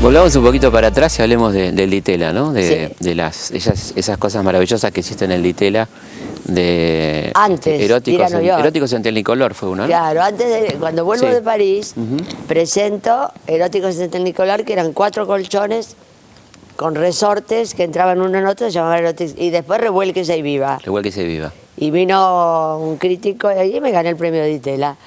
Volvamos un poquito para atrás y hablemos del Ditela, ¿no? Sí. De esas cosas maravillosas que existen en el Ditela, de Antes, eróticos en Technicolor fue uno, ¿no? Claro, cuando vuelvo Sí. de París, presento Eróticos en Technicolor, que eran 4 colchones con resortes que entraban uno en otro, se llamaban Eróticos, y después Revuélquese y Viva. Revuélquese viva. Y vino un crítico y ahí me gané el premio Ditela.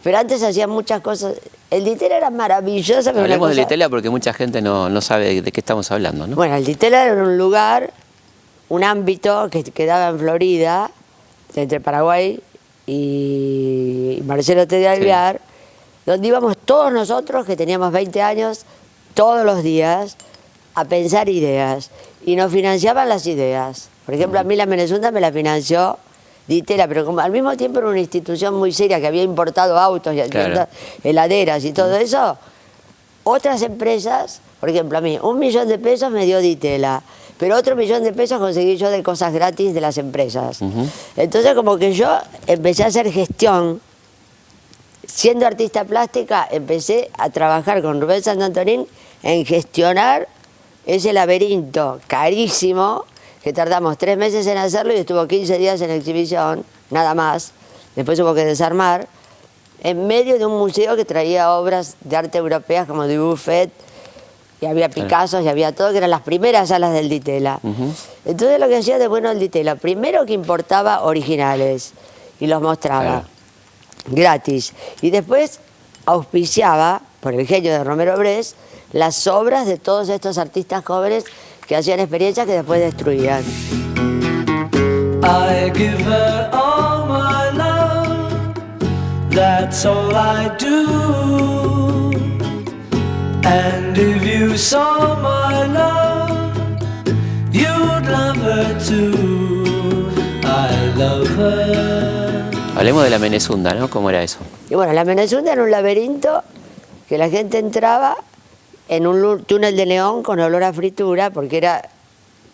Pero antes hacían muchas cosas. El Ditela era maravilloso. Pero Hablemos del Ditela porque mucha gente no sabe de qué estamos hablando, ¿no? Bueno, el Ditela era un lugar, un ámbito que quedaba en Florida, entre Paraguay y Marcelo T. de Alvear, donde íbamos todos nosotros, que teníamos 20 años, todos los días, a pensar ideas. Y nos financiaban las ideas. Por ejemplo, a mí la Menezunda me la financió Ditela, pero como al mismo tiempo era una institución muy seria que había importado autos y heladeras y todo eso, otras empresas, por ejemplo, a mí, 1 millón de pesos me dio Ditela, pero otro 1 millón de pesos conseguí yo de cosas gratis de las empresas. Entonces como que yo empecé a hacer gestión. Siendo artista plástica, empecé a trabajar con Rubén Santantonín en gestionar ese laberinto carísimo, que tardamos 3 meses en hacerlo y estuvo 15 días en exhibición, nada más. Después hubo que desarmar, en medio de un museo que traía obras de arte europeas como de Buffet, y había Picasso y había todo, que eran las primeras salas del Ditela. Entonces lo que hacía de bueno el Ditela, primero que importaba originales y los mostraba gratis, y después auspiciaba, por el genio de Romero Brest, las obras de todos estos artistas jóvenes que hacían experiencias que después destruían. I give her all my love, that's all I do. And if you saw my love, you'd love her too. I love her. Hablemos de la Menezunda, ¿no? ¿Cómo era eso? Y bueno, la Menezunda era un laberinto que la gente entraba en un túnel de neón con olor a fritura, porque era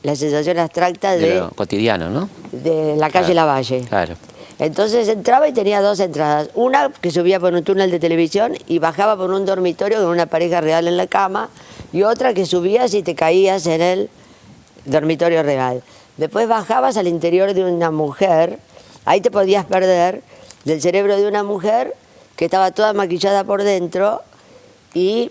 la sensación abstracta De lo cotidiano, ¿no? de la calle Lavalle. Claro. Entonces entraba y tenía 2 entradas. Una que subía por un túnel de televisión y bajaba por un dormitorio con una pareja real en la cama, y otra que subías y te caías en el dormitorio real. Después bajabas al interior de una mujer, ahí te podías perder del cerebro de una mujer que estaba toda maquillada por dentro y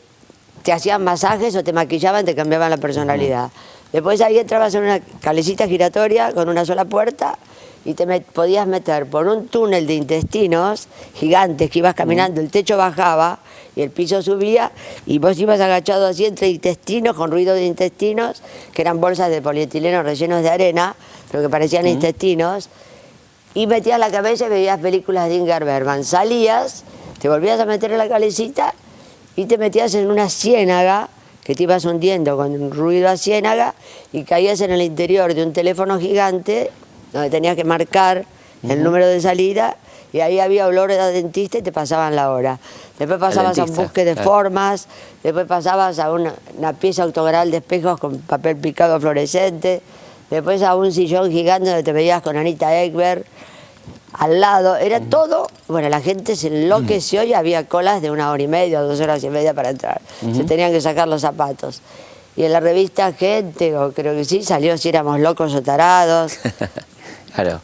te hacían masajes o te maquillaban, te cambiaban la personalidad. Después ahí entrabas en una calecita giratoria con una sola puerta y podías meter por un túnel de intestinos gigantes que ibas caminando, el techo bajaba y el piso subía y vos ibas agachado así entre intestinos, con ruido de intestinos, que eran bolsas de polietileno rellenos de arena, pero que parecían intestinos, y metías la cabeza y veías películas de Ingmar Bergman. Salías, te volvías a meter en la calecita y te metías en una ciénaga que te ibas hundiendo con un ruido a ciénaga y caías en el interior de un teléfono gigante donde tenías que marcar el número de salida, y ahí había olor a dentista y te pasaban la hora. Después pasabas a un bosque de formas, después pasabas a una pieza octogonal de espejos con papel picado fluorescente, después a un sillón gigante donde te veías con Anita Ekberg al lado. Era todo, bueno, la gente se enloqueció y había colas de 1 hora y media o 2 horas y media para entrar. Se tenían que sacar los zapatos. Y en la revista Gente, o creo que sí, salió si éramos locos o tarados. Claro.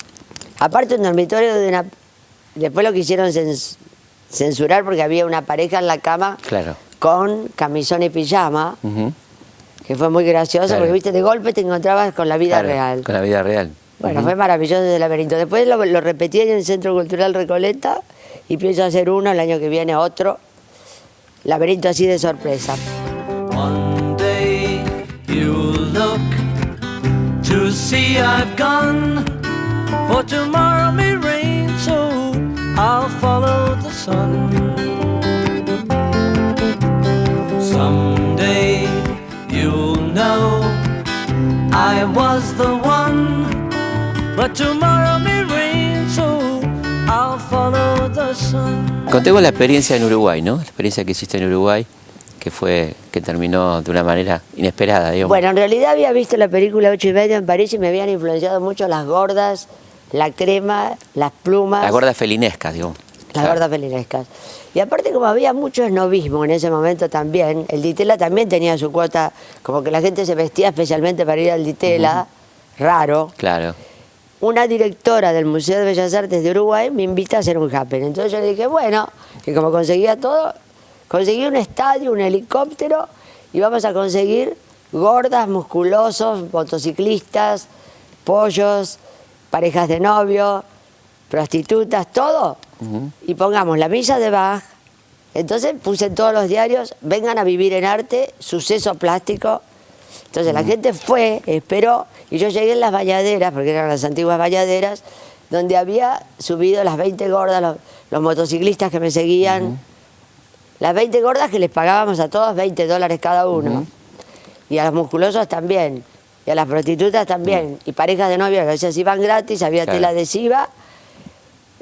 Aparte un dormitorio de una... Después lo quisieron censurar porque había una pareja en la cama con camisón y pijama, que fue muy gracioso, porque viste, de golpe te encontrabas con la vida real. Con la vida real. Bueno, fue maravilloso ese laberinto. Después lo repetí en el Centro Cultural Recoleta y pienso hacer uno, el año que viene otro. Laberinto así de sorpresa. One day you'll look to see I've gone, for tomorrow may rain, so I'll follow the sun. Someday you'll know I was the one, but tomorrow may rain, so I'll follow the sun. Contemos la experiencia en Uruguay, ¿no? La experiencia que hiciste en Uruguay, que terminó de una manera inesperada, digamos. Bueno, en realidad había visto la película 8:30 en París y me habían influenciado mucho las gordas, la crema, las plumas. Las gordas felinescas, digamos. Las Claro. gordas felinescas. Y aparte, como había mucho esnobismo en ese momento también, el Ditela también tenía su cuota, como que la gente se vestía especialmente para ir al Ditela, raro. Claro. Una directora del Museo de Bellas Artes de Uruguay me invita a hacer un happening. Entonces yo le dije, bueno, y como conseguía todo, conseguí un estadio, un helicóptero, y vamos a conseguir gordas, musculosos, motociclistas, pollos, parejas de novio, prostitutas, todo. Y pongamos la misa de Bach. Entonces puse en todos los diarios, vengan a vivir en arte, suceso plástico. Entonces la gente fue, esperó, y yo llegué en las bañaderas, porque eran las antiguas bañaderas, donde había subido las 20 gordas, los motociclistas que me seguían, las 20 gordas que les pagábamos a todos $20 cada uno, y a los musculosos también, y a las prostitutas también, y parejas de novios que a veces iban gratis, había Claro. tela adhesiva.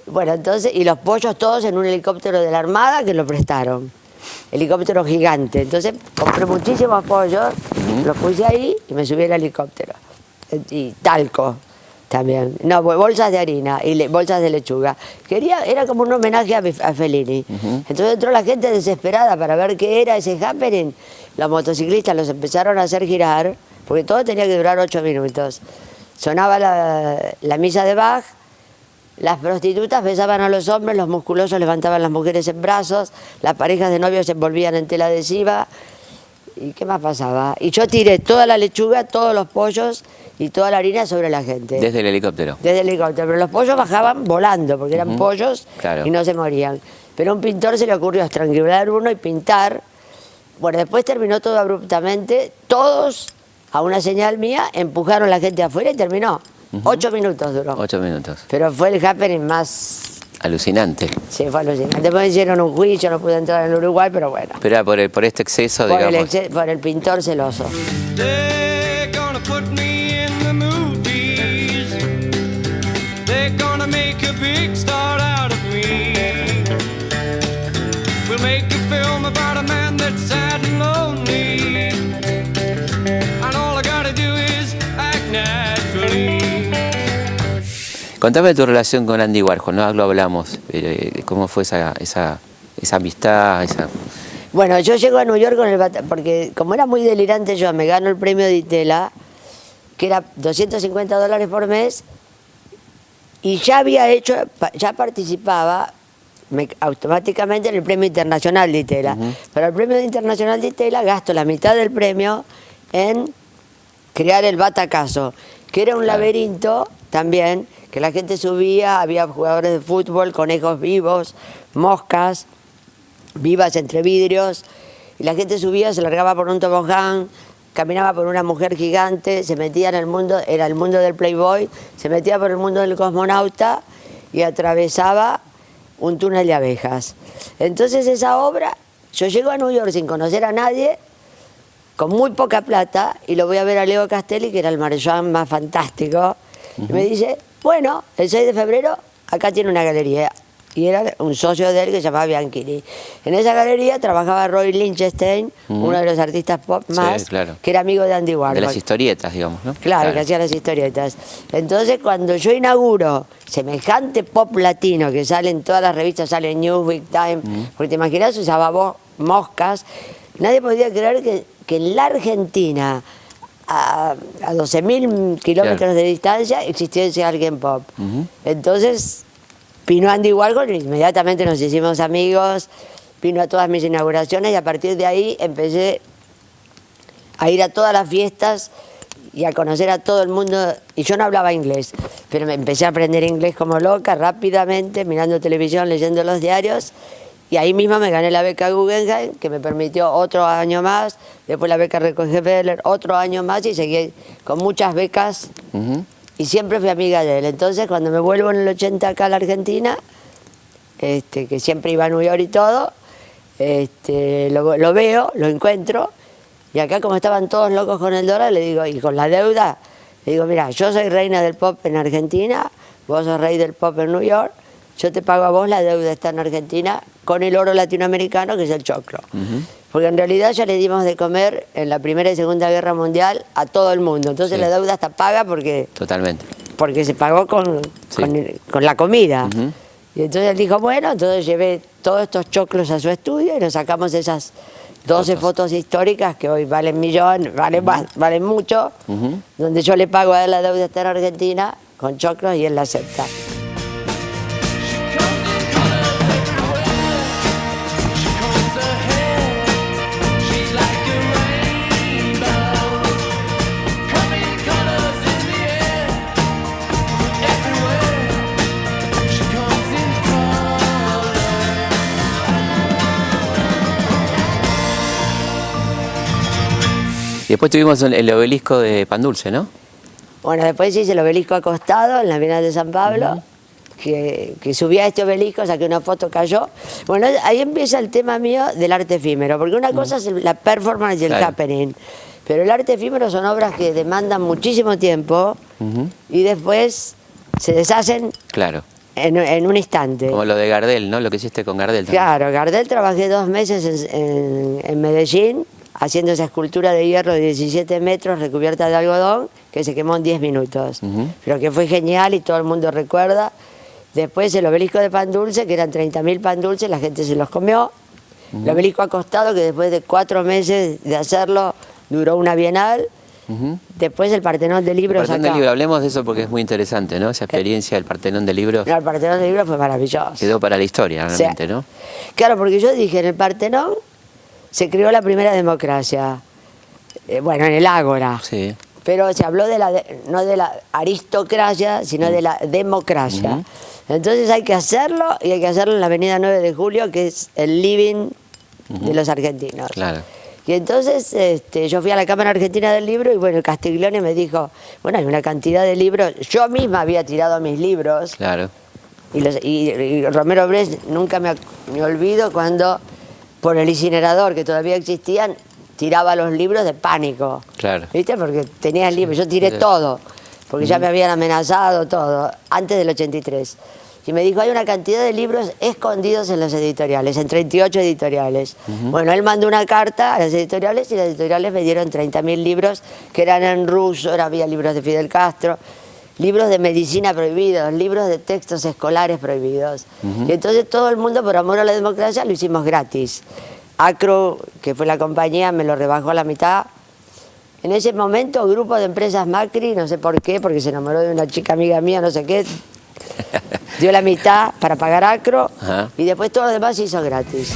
Bueno, entonces, y los pollos todos en un helicóptero de la Armada que lo prestaron. Helicóptero gigante. Entonces compré muchísimos pollos, los puse ahí y me subí al helicóptero. Y talco también. No, bolsas de harina y bolsas de lechuga. Era como un homenaje a Fellini. Entonces entró la gente desesperada para ver qué era ese happening. Los motociclistas los empezaron a hacer girar, porque todo tenía que durar 8 minutos. Sonaba la misa de Bach. Las prostitutas besaban a los hombres, los musculosos levantaban a las mujeres en brazos, las parejas de novios se envolvían en tela adhesiva. ¿Y qué más pasaba? Y yo tiré toda la lechuga, todos los pollos y toda la harina sobre la gente. Desde el helicóptero. Desde el helicóptero. Pero los pollos bajaban volando, porque eran pollos Claro. y no se morían. Pero a un pintor se le ocurrió estrangular uno y pintar. Bueno, después terminó todo abruptamente. Todos, a una señal mía, empujaron a la gente afuera y terminó. 8 minutos duró. 8 minutos. Pero fue el happening más... Alucinante. Sí, fue alucinante. Después hicieron un juicio, no pude entrar en Uruguay, pero bueno. Pero era por este exceso, Por digamos. por el pintor celoso. They're gonna put me in the movies. They're gonna make a big star out of me. We'll make a film about a man that's sad and lonely. And all I gotta do is act naturally. Contame tu relación con Andy Warhol, ¿no? Lo hablamos. ¿Cómo fue esa amistad? Bueno, yo llego a New York con porque como era muy delirante yo, me gano el premio de Itela, que era $250 por mes, y ya participaba automáticamente en el premio internacional de Itela. Pero el premio internacional de Itela gasto la mitad del premio en crear el batacazo, que era un laberinto también, que la gente subía, había jugadores de fútbol, conejos vivos, moscas vivas entre vidrios, y la gente subía, se largaba por un tobogán, caminaba por una mujer gigante, se metía en el mundo, era el mundo del Playboy, se metía por el mundo del cosmonauta y atravesaba un túnel de abejas. Entonces esa obra, yo llego a New York sin conocer a nadie, con muy poca plata, y lo voy a ver a Leo Castelli, que era el marchand más fantástico, y me dice, bueno, el 6 de febrero acá tiene una galería. Y era un socio de él que se llamaba Bianchini. En esa galería trabajaba Roy Lichtenstein, uno de los artistas pop más, Sí, claro. que era amigo de Andy Warhol. De las historietas, digamos, ¿no? Claro, que hacía las historietas. Entonces, cuando yo inauguro semejante pop latino que sale en todas las revistas, sale en Newsweek, Time, porque te imaginas, usaba moscas, nadie podía creer que en la Argentina, a 12.000 kilómetros Claro. de distancia, existiese alguien pop. Entonces, vino Andy Warhol y inmediatamente nos hicimos amigos, vino a todas mis inauguraciones y a partir de ahí empecé a ir a todas las fiestas y a conocer a todo el mundo. Y yo no hablaba inglés, pero me empecé a aprender inglés como loca, rápidamente, mirando televisión, leyendo los diarios. Y ahí mismo me gané la beca Guggenheim, que me permitió otro año más, después la beca Rockefeller, otro año más, y seguí con muchas becas. Y siempre fui amiga de él. Entonces, cuando me vuelvo en el 80 acá a la Argentina, que siempre iba a New York y todo, lo veo, lo encuentro, y acá como estaban todos locos con el dólar, le digo, y con la deuda, le digo, mira, yo soy reina del pop en Argentina, vos sos rey del pop en New York, yo te pago a vos, la deuda está en Argentina, con el oro latinoamericano, que es el choclo. Porque en realidad ya le dimos de comer en la Primera y Segunda Guerra Mundial a todo el mundo. Entonces Sí. la deuda está paga porque Totalmente. se pagó con Sí. con la comida. Y entonces él dijo, bueno, entonces llevé todos estos choclos a su estudio y nos sacamos esas 12 fotos históricas que hoy valen millón, valen más, valen mucho, donde yo le pago a él la deuda de estar en Argentina con choclos y él la acepta. Y después tuvimos el obelisco de Pan Dulce, ¿no? Bueno, después hice el obelisco acostado en la Bienal de San Pablo, que subía a este obelisco, saqué una foto, cayó. Bueno, ahí empieza el tema mío del arte efímero, porque una cosa es la performance y el happening, pero el arte efímero son obras que demandan muchísimo tiempo y después se deshacen en un instante. Como lo de Gardel, ¿no? Lo que hiciste con Gardel también. Claro, Gardel trabajé 2 meses en Medellín, haciendo esa escultura de hierro de 17 metros recubierta de algodón, que se quemó en 10 minutos. Pero que fue genial y todo el mundo recuerda. Después el obelisco de Pan Dulce, que eran 30.000 pan dulces, la gente se los comió. El obelisco acostado, que después de 4 meses de hacerlo, duró una bienal. Después el Partenón de Libros. El Partenón de Libros, hablemos de eso porque es muy interesante, ¿no? Esa experiencia del Partenón de Libros. No, el Partenón de Libros fue maravilloso. Quedó para la historia, realmente, ¿no? Claro, porque yo dije, en el Partenón se creó la primera democracia, bueno, en el Ágora, pero se habló no de la aristocracia, sino de la democracia. Entonces hay que hacerlo, y hay que hacerlo en la avenida 9 de Julio, que es el living de los argentinos. Claro. Y entonces yo fui a la Cámara Argentina del Libro y bueno, el Castiglione me dijo, bueno, hay una cantidad de libros, yo misma había tirado mis libros. Claro. Y Romero Brest, nunca me olvido cuando por el incinerador que todavía existían, tiraba los libros de pánico. Claro. ¿Viste? Porque tenía el libro, yo tiré todo, porque ya me habían amenazado todo, antes del 83. Y me dijo, hay una cantidad de libros escondidos en los editoriales, en 38 editoriales. Bueno, él mandó una carta a las editoriales y las editoriales me dieron 30.000 libros, que eran en ruso, había libros de Fidel Castro, libros de medicina prohibidos, libros de textos escolares prohibidos. Y entonces todo el mundo, por amor a la democracia, lo hicimos gratis. Acro, que fue la compañía, me lo rebajó a la mitad. En ese momento, Grupo de Empresas Macri, no sé por qué, porque se enamoró de una chica amiga mía, no sé qué, dio la mitad para pagar Acro, y después todo lo demás se hizo gratis.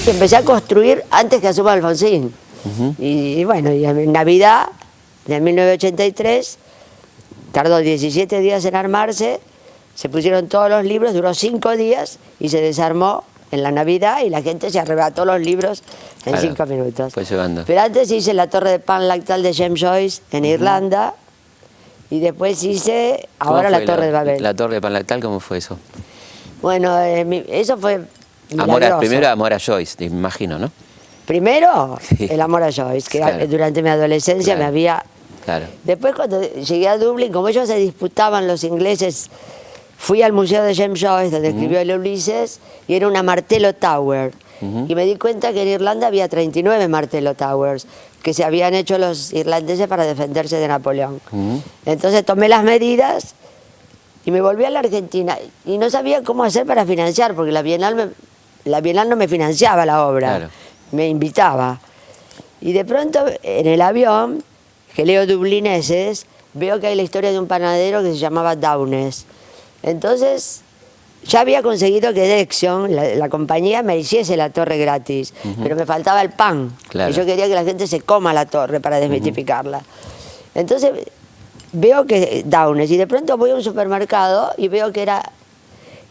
Empecé a construir antes que asuma Alfonsín. Y bueno, y en Navidad de 1983, tardó 17 días en armarse, se pusieron todos los libros, duró 5 días y se desarmó en la Navidad y la gente se arrebató los libros en 5 minutos. Fue llevando. Pero antes hice la Torre de Pan Lactal de James Joyce en Irlanda y después hice ahora la Torre de Babel. ¿La Torre de Pan Lactal cómo fue eso? Bueno, eso fue milagroso. Primero amor a Joyce, me imagino, ¿no? Primero, el amor a Joyce, que durante mi adolescencia me había... Después, cuando llegué a Dublín, como ellos se disputaban los ingleses, fui al museo de James Joyce, donde escribió el Ulises, y era una Martello Tower. Y me di cuenta que en Irlanda había 39 Martello Towers, que se habían hecho los irlandeses para defenderse de Napoleón. Entonces tomé las medidas y me volví a la Argentina. Y no sabía cómo hacer para financiar, porque la Bienal no me financiaba la obra, me invitaba. Y de pronto, en el avión, que leo dublineses, veo que hay la historia de un panadero que se llamaba Downes. Entonces, ya había conseguido que Dexion, la compañía, me hiciese la torre gratis, pero me faltaba el pan. Y yo quería que la gente se coma la torre para desmitificarla. Entonces, veo que Downes, y de pronto voy a un supermercado y veo que era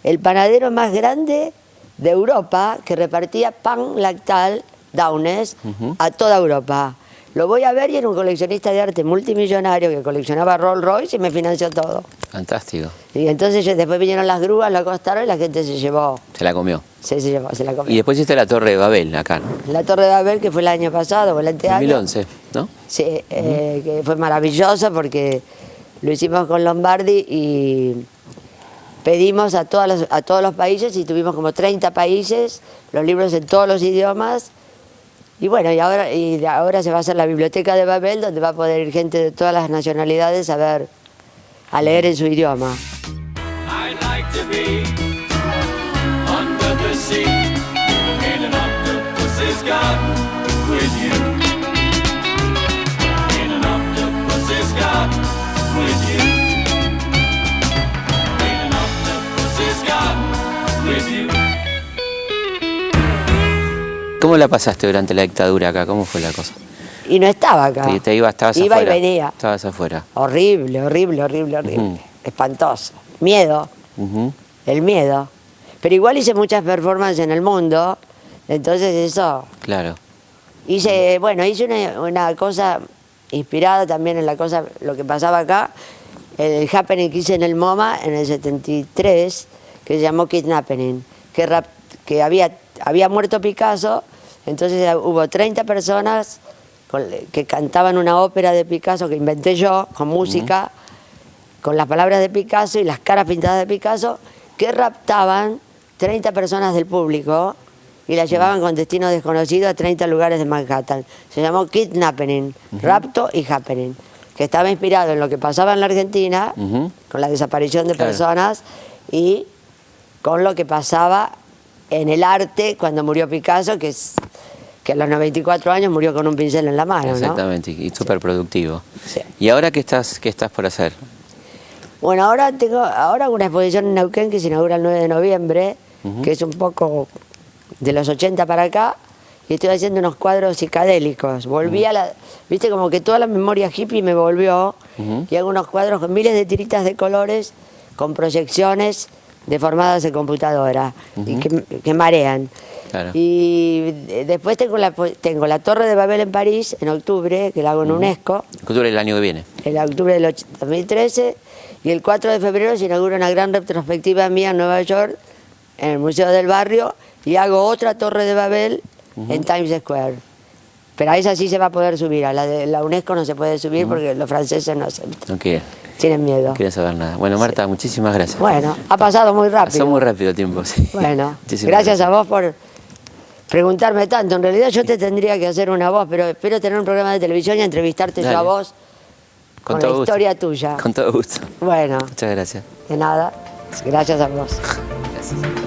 el panadero más grande de Europa, que repartía pan lactal, Downes, a toda Europa. Lo voy a ver y era un coleccionista de arte multimillonario que coleccionaba Rolls Royce y me financió todo. Fantástico. Y entonces después vinieron las grúas, lo acostaron y la gente se llevó. Se la comió. Se llevó, se la comió. Y después hiciste la Torre de Babel, acá, ¿no? La Torre de Babel, que fue el año pasado, o el anteaño. 2011, ¿no? Sí, que fue maravilloso porque lo hicimos con Lombardi y pedimos a todos los países y tuvimos como 30 países, los libros en todos los idiomas. Y bueno, y ahora se va a hacer la Biblioteca de Babel, donde va a poder ir gente de todas las nacionalidades a leer en su idioma. I'd like to be under the sea in an octopus's garden with you. In an octopus's garden with you. In an octopus's garden with you. ¿Cómo la pasaste durante la dictadura acá? ¿Cómo fue la cosa? Y no estaba acá. Estabas Iba afuera. y venía. Estabas afuera. Horrible, horrible, horrible, horrible. Ujú. Espantoso. Miedo. Ujú. El miedo. Pero igual hice muchas performances en el mundo, entonces eso... Claro. Hice una cosa inspirada también en lo que pasaba acá, el happening que hice en el MoMA en el 73, que se llamó Kidnapping, que había muerto Picasso, entonces hubo 30 personas que cantaban una ópera de Picasso que inventé yo, con música, con las palabras de Picasso y las caras pintadas de Picasso, que raptaban 30 personas del público y las llevaban con destino desconocido a 30 lugares de Manhattan. Se llamó Kidnapping, rapto y happening, que estaba inspirado en lo que pasaba en la Argentina, con la desaparición de personas, y con lo que pasaba en el arte cuando murió Picasso, que a los 94 años murió con un pincel en la mano, ¿no? Exactamente, y súper productivo. Sí. ¿Y ahora qué estás por hacer? Bueno, ahora hago una exposición en Neuquén que se inaugura el 9 de noviembre, que es un poco de los 80 para acá, y estoy haciendo unos cuadros psicadélicos. Volví viste, como que toda la memoria hippie me volvió, y hago unos cuadros con miles de tiritas de colores, con proyecciones deformadas en computadora, y que marean. Claro. Y después tengo la Torre de Babel en París, en octubre, que la hago en UNESCO. Octubre del año que viene. En octubre del 2013, y el 4 de febrero se inaugura una gran retrospectiva mía en Nueva York, en el Museo del Barrio, y hago otra Torre de Babel en Times Square. Pero a esa sí se va a poder subir, a la de la UNESCO no se puede subir porque los franceses no quieren tienen miedo. No quieren saber nada. Bueno, Marta, muchísimas gracias. Bueno, ha pasado muy rápido. Pasó muy rápido el tiempo, sí. Bueno, Muchísimas gracias a vos por preguntarme tanto. En realidad yo te tendría que hacer una voz, pero espero tener un programa de televisión y entrevistarte yo a Dale. vos con la todo gusto. historia tuya. Con todo gusto. Bueno, Muchas gracias. de nada. Gracias a vos. Gracias.